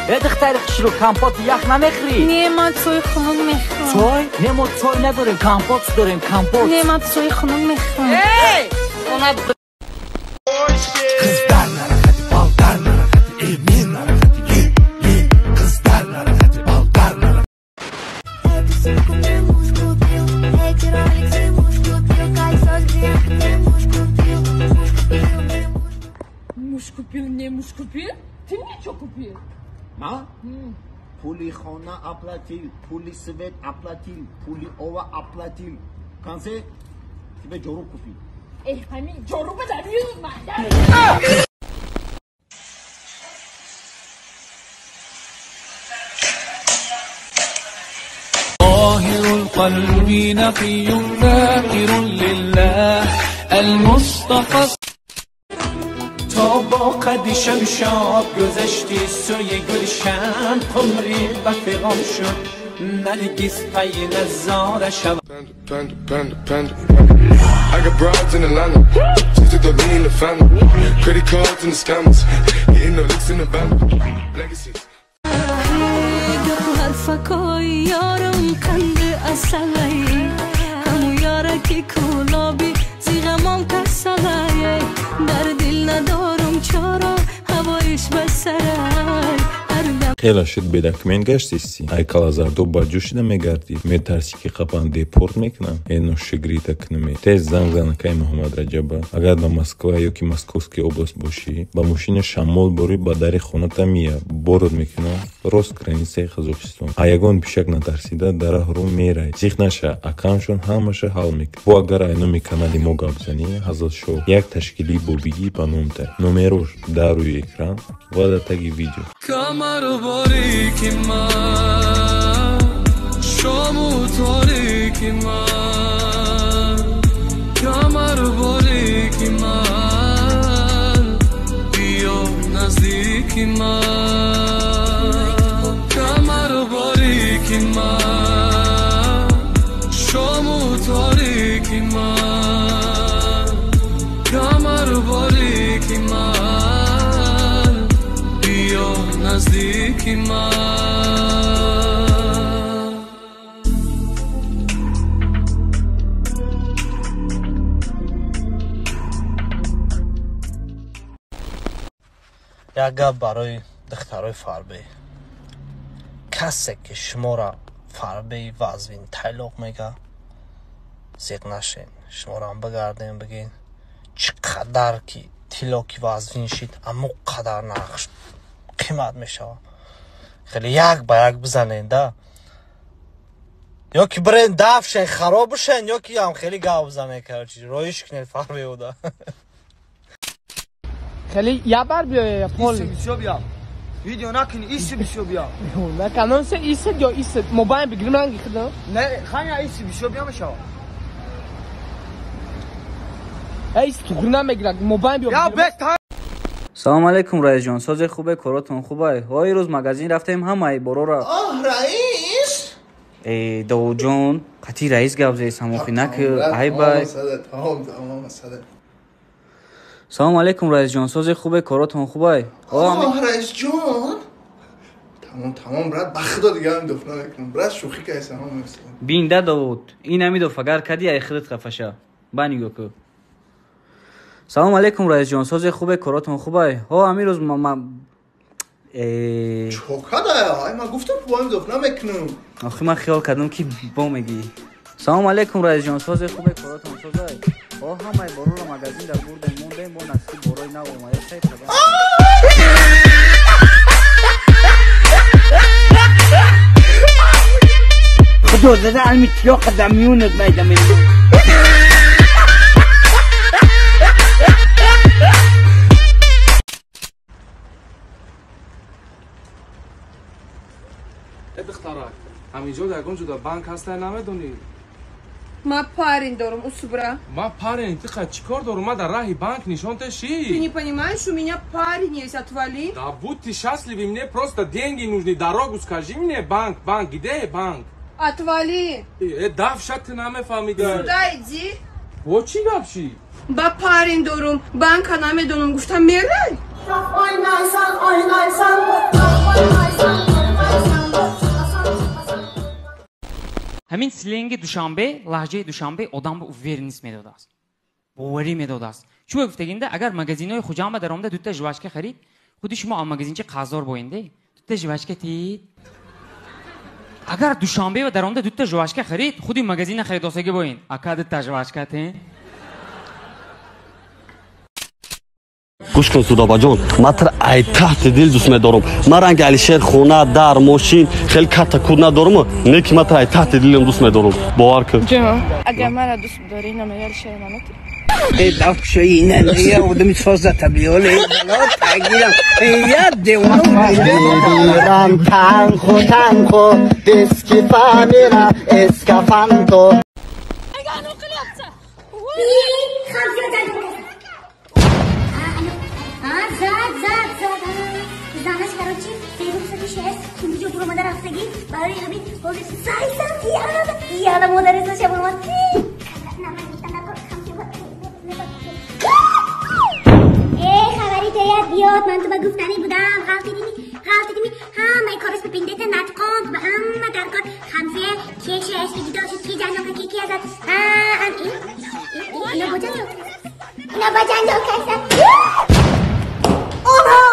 دختر خشلو کامپوت یخ نمیخری؟ نه من توی خنک میخورم. توی؟ نه ما توی نداریم، کامپوت داریم، کامپوت. نه من توی خنک میخورم. ای! اونا Kız dar narakati, bal dar narakati, emin narakati, ye kız dar narakati, bal dar narakati. Муж купил, не муж купил? Ты мне что купил? ما؟ پولی خانه اپلاتیل، پولی سویت اپلاتیل، پولی اوه اپلاتیل. کنسه؟ تی به جورو کپی. همین جورو به دریون مادر. ظاهر القلب نقي ذاكر لله المصطفى تا با قدیشم شاب گذشتی سوی گلشن عمری بفقام شد نرگس پی نزار شب I got broads in Atlanta, just to throw me in the family. Credit cards and the scammers, getting no licks in the van. Legacies. حرفکای یارم قند اصلی همو یاره که کلابی زیغمام کسلی در دل ندارم چرا هوایش بسرای ხელაშეთ ბედაქმენ გაშთისი აი კალაზარდო ბაჯუში და მეგარდი მე თარსი კი ყაპან დეპორტ მეკნა eno შეგრიტა ქნმე თეს ზანგზანა კაი მოჰამად რაჯაბა აგარ ба москва ёки московский область боши ба мошина шамол бори ба дари хоната мия бород мекна рост границаи қазоқистон аягон пишак натарсида дараҳро мерай зихнаша акамшон ҳамаша ҳал мек бо агар айноми канали мо гапзани ҳазратшо як ташкили бобигӣ ба ном тай номерош дар рӯи экран ва дар таги видео باریکی من شامو تاریکی من کمر باریکی من بیا نزدیکی من کمر باریکی من شامو تاریکی من کمر باریکی من بیا نزدیکی من یک گپ برای دخترای فربه کسی که شما را فربه وزوین تایلوق میگه زیق نشین شما را هم بگردین بگین چقدر که تیلوکی وزوین شید اما قدر نقش قیمت میشه خیلی یک با یک بزنین ده یا که برین دفشن خراب بشن یا که هم خیلی گاو بزنین که رویش کنید فربه او ده خیلی یه بار بیا یا پول ایسو بیا ویدیو نکنی ایسو بیشو بیا نه کانون سه ایست یا ایست موبایل بگیرم رنگی خدا نه خانی ایسو بیشو بیا میشه ایست تو خونه میگیرم موبایل بیا یا بست سلام علیکم رئیس جان ساز خوبه کاراتون خوبه های روز مغازین رفتیم همه برو را رئیس ای دو جان قطی رئیس گپ زی سموخی نک ای بای تمام سلام علیکم رئیس جان ساز خوبه کاراتون خوبه رئیس جان تمام برات بخدا دیگه هم دفنا میکنم برات شوخی که هستم هم مثلا بینده داود این همی دو فگر کدی ای خودت خفشه بانی گو سلام علیکم رئیس جان ساز خوبه کاراتون خوبه ها همین روز ما چوکاده من گفتم با هم دفنا میکنم آخه من خیال کردم که با میگی سلام علیکم رئیس جان ساز خوبه کاراتون سازای ها همه برو رو مغازین در بردن موندیم با نستی برای نو اومده سای خبر خدو زده علمی تیا قدمیونت میدم دخترک همینجا در اونجا بانک هسته نمیدونی ما парень дором усубра. ما парень ты хоть чикор дором ما در راه банк нишон ты ши. Ты не понимаешь, у меня парень есть, отвали. Да будь ты счастливый, мне просто деньги нужны, дорогу скажи мне, банк, где банк? Отвали. Давша ты намефамиди. Сюда иди. Вот чи гапши? Ба парень дором, банка намедонум, гуфтам мерай. Oynaysan همین سلنگ دوشنبه، لهجه دوشنبه آدم به ورنیس میداد است. باوری میداد است. چون گفتگینده اگر مگزینای خوجام در آمده دوتا جواشکه خرید، خودی شما مگزینچه قازار باینده، دوتا جواشکه تید. اگر دوشنبه و در آمده دوتا جواشکه خرید، خودی مگزین خرید واسه باین. اکاد دوتا جواشکه تین. گوش کن سودابا جان، من ای تحت دل دوست می‌دارم. من رنگ علیشیر خونه در ماشین خیلی کات کود ندارم، نه که من ای تحت دلم دوست می‌دارم. باور کن. جان اگر من دوست داری نمیار شیر منت. ای دافشی نه یا ودمی سوزا تبلیوله لا تاگیرم یا دیوانو میرم تانخو دسکی فامیرا اسکافانتو اگانو کلیپسا زنش کراچی فیروز سکیش هست کنی جو برو مادر رفتگی برای همین بازش سایسم یادم مادرسا شب اومد خبری تیاد بیاد من تو با گفتنی بودم غلطی دیمی همه کارش بپینده تا نتقاند و همه در کار خمسه کیش هست که جدا شد که جنجا که کی ازد اینا با جنجا کسد اونها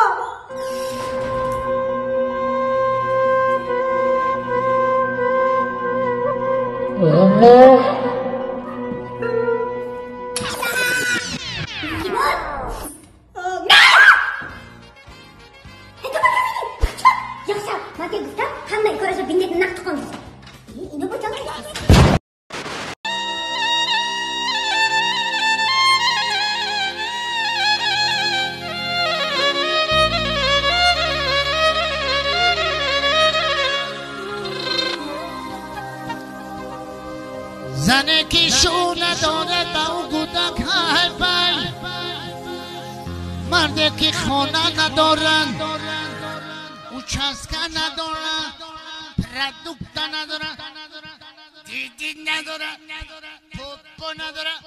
زنه که شو نداره با او گودک های بای مرده که خانه ندارن او چسکه ندارن پردوکتا ندارن دیدی ندارن پوپو ندارن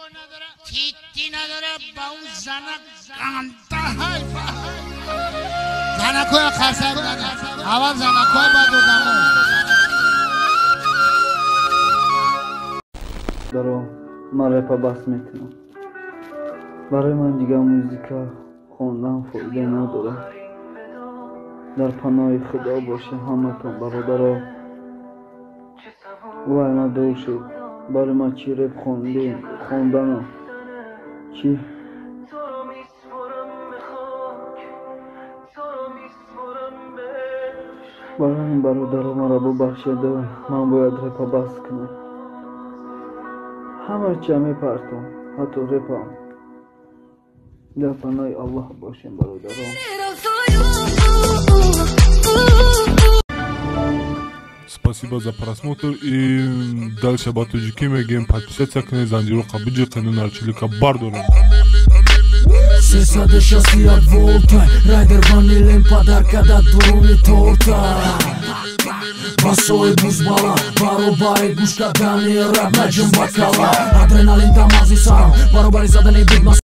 تیتی ندارن با اون زنه گنده های بای زنه کوی خرسه بودن اول زنه کوی باید دادمون دارم من رپا بس میکنم برای من دیگه موزیکا خوندن فایده نداره در پناه خدا باشه همتون برادرها وای من دور شد برای من چی رپ خوندن چی برای این برادرها مرا ببخشید من باید رپا بس کنم همه چی میپرتم حتی رپم در پناه الله باشیم برادران Спасибо за просмотр и дальше батуджики мегем подписаться к Занжиру Кабыджи канал Чилика Бардора. 360 volta Rider vanilin подаркада дуруни торта Басои бузбала баробари гушкадани раб наҷм бакала Адреналин тамази сарам баробари задани бидмас